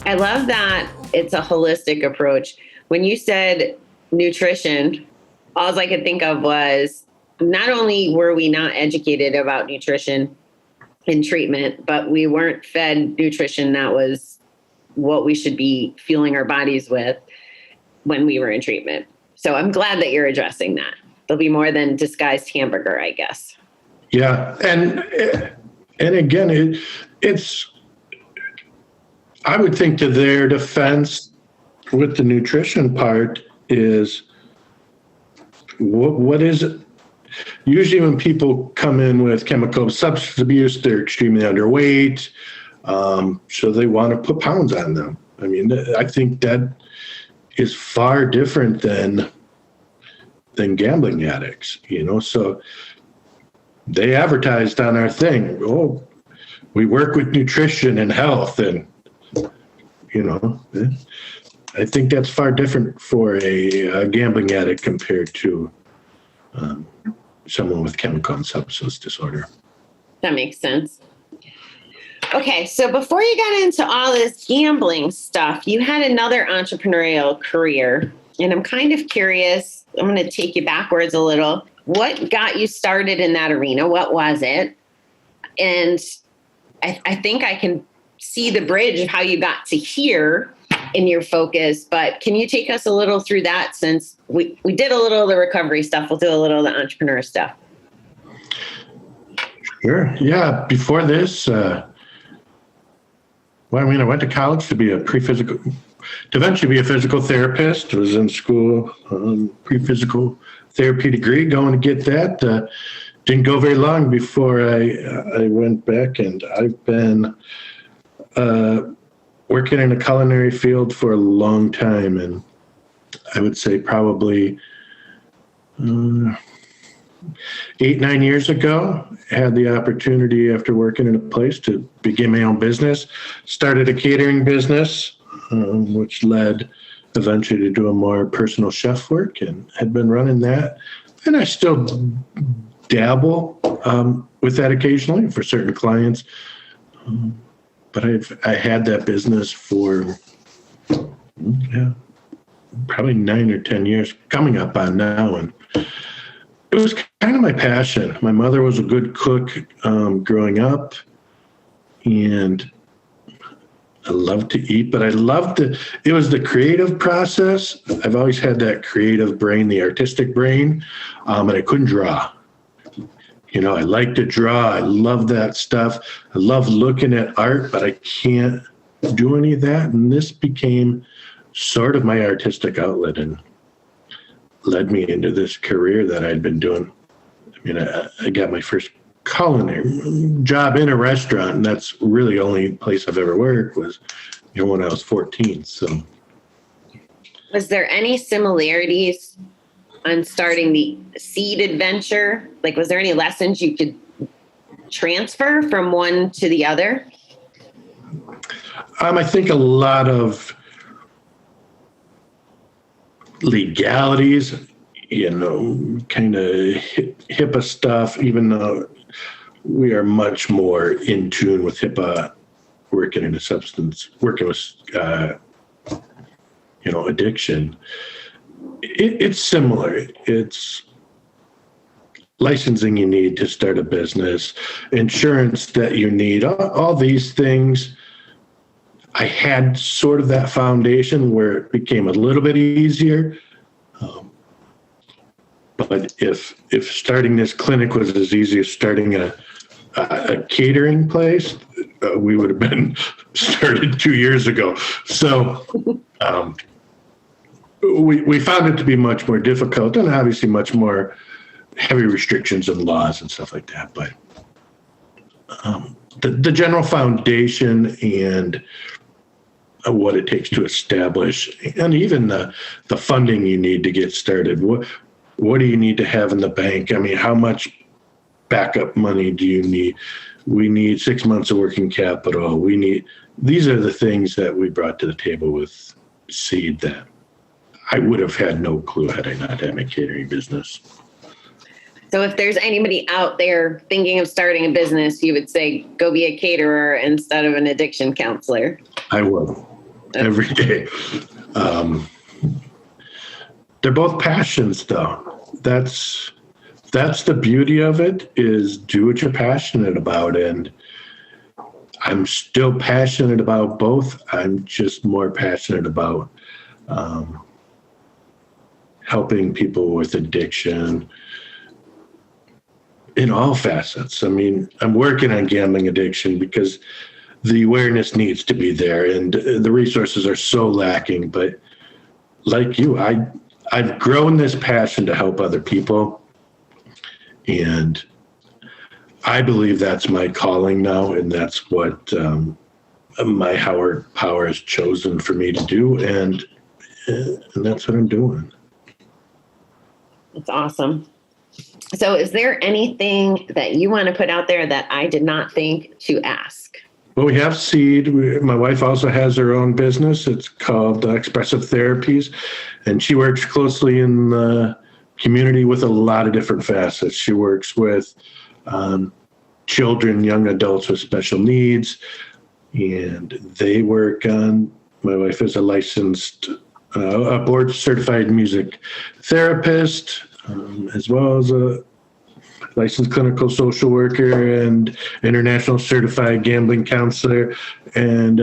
I love that it's a holistic approach. When you said nutrition, all I could think of was not only were we not educated about nutrition in treatment, but we weren't fed nutrition that was what we should be fueling our bodies with when we were in treatment. So I'm glad that you're addressing that. There'll be more than disguised hamburger, I guess. Yeah. And again, it's, I would think to their defense with the nutrition part is, what is it? Usually when people come in with chemical substance abuse, they're extremely underweight. So they want to put pounds on them. I mean, I think that is far different than gambling addicts, so they advertised on our thing, oh, we work with nutrition and health, and I think that's far different for a gambling addict compared to someone with chemical and substance disorder. That makes sense. Okay, so before you got into all this gambling stuff, you had another entrepreneurial career, and I'm kind of curious. I'm going to take you backwards a little. What got you started in that arena? What was it? And I think I can see the bridge of how you got to here in your focus, but can you take us a little through that, since we did a little of the recovery stuff, we'll do a little of the entrepreneur stuff. Sure. Yeah. Before this, I went to college to eventually be a physical therapist. I was in school, pre-physical therapy degree, going to get that. Didn't go very long before I went back, and I've been working in the culinary field for a long time, and I would say probably 8-9 years ago, had the opportunity after working in a place to begin my own business. Started a catering business, which led eventually to doing more personal chef work, and had been running that. And I still dabble with that occasionally for certain clients. But I had that business for probably 9 or 10 years, coming up on now, and it was kind of my passion. My mother was a good cook growing up, and I loved to eat, but it was the creative process. I've always had that creative brain, the artistic brain, and I couldn't draw. I like to draw. I love that stuff. I love looking at art, but I can't do any of that. And this became sort of my artistic outlet and led me into this career that I'd been doing. I mean, I got my first culinary job in a restaurant, and that's really the only place I've ever worked was, when I was 14. So, was there any similarities on starting the seed adventure? Like, was there any lessons you could transfer from one to the other? I think a lot of legalities, kind of HIPAA stuff, even though we are much more in tune with HIPAA working with, addiction. It's similar. It's licensing you need to start a business, insurance that you need, all these things. I had sort of that foundation where it became a little bit easier. But if starting this clinic was as easy as starting a catering place, we would have been started 2 years ago. So we found it to be much more difficult, and obviously much more heavy restrictions and laws and stuff like that. But the general foundation and what it takes to establish, and even the funding you need to get started. What do you need to have in the bank? I mean, how much backup money do you need? We need 6 months of working capital. These are the things that we brought to the table with Seed that I would have had no clue had I not had my catering business. So if there's anybody out there thinking of starting a business, you would say, go be a caterer instead of an addiction counselor. I will. every day. They're both passions, though. That's the beauty of it, is do what you're passionate about. And I'm still passionate about both. I'm just more passionate about helping people with addiction in all facets. I mean, I'm working on gambling addiction because the awareness needs to be there and the resources are so lacking. But like you, I've grown this passion to help other people. And I believe that's my calling now. And that's what my higher power has chosen for me to do. And that's what I'm doing. That's awesome. So is there anything that you want to put out there that I did not think to ask? Well, we have Seed. My wife also has her own business. It's called Expressive Therapies, and she works closely in the community with a lot of different facets. She works with children, young adults with special needs, and they work on, my wife is a licensed, a board certified music therapist, as well as a licensed clinical social worker and international certified gambling counselor and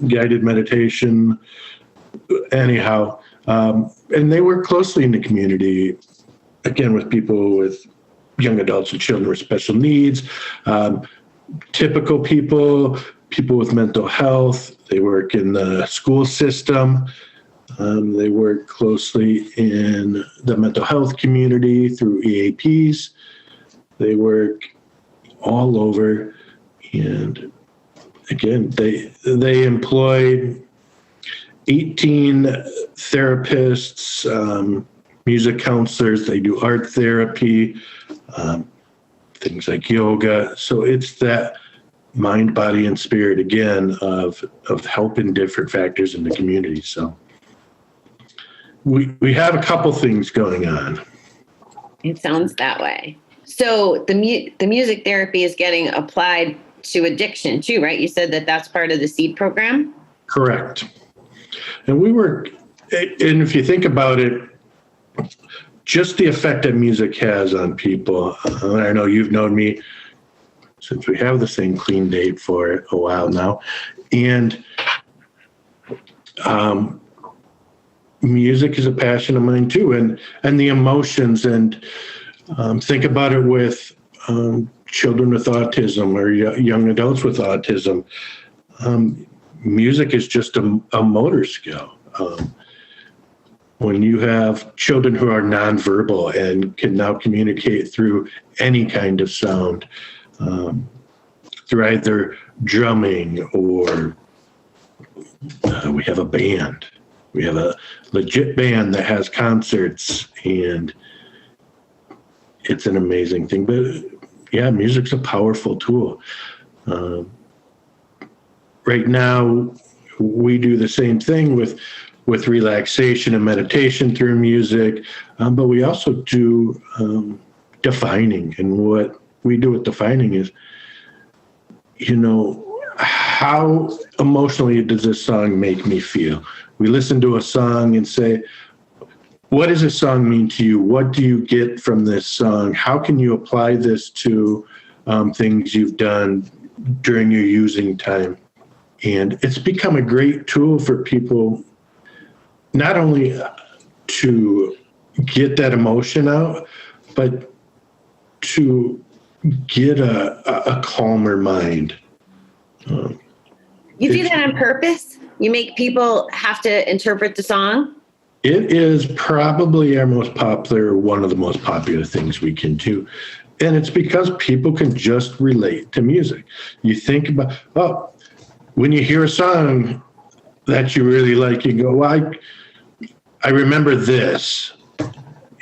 guided meditation. Anyhow, and they work closely in the community, again, with people with young adults and children with special needs, typical people with mental health. They work in the school system. They work closely in the mental health community through EAPs. They work all over. And again, they employ 18 therapists, music counselors. They do art therapy, things like yoga. So it's that mind, body, and spirit, again, of helping different factors in the community. So we have a couple things going on. It sounds that way. So the music therapy is getting applied to addiction too, right? You said that that's part of the SEED program? Correct. And we work, and if you think about it, just the effect that music has on people. I know you've known me since we have the same clean date for a while now. And music is a passion of mine too. And the emotions, and think about it with children with autism or young adults with autism. Music is just a motor skill. When you have children who are nonverbal and can now communicate through any kind of sound, through either drumming or we have a band. We have a legit band that has concerts, and it's an amazing thing. But yeah, music's a powerful tool. Right now, we do the same thing with relaxation and meditation through music, but we also do defining. And what we do with defining is, how emotionally does this song make me feel? We listen to a song and say, what does this song mean to you? What do you get from this song? How can you apply this to things you've done during your using time? And it's become a great tool for people, not only to get that emotion out, but to get a calmer mind. You do that on purpose? You make people have to interpret the song? It is probably one of the most popular things we can do. And it's because people can just relate to music. You think about, when you hear a song that you really like, you go, well, I remember this,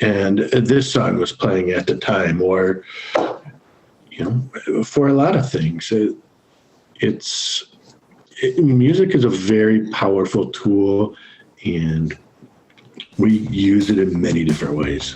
and this song was playing at the time, or, for a lot of things, music is a very powerful tool, and we use it in many different ways.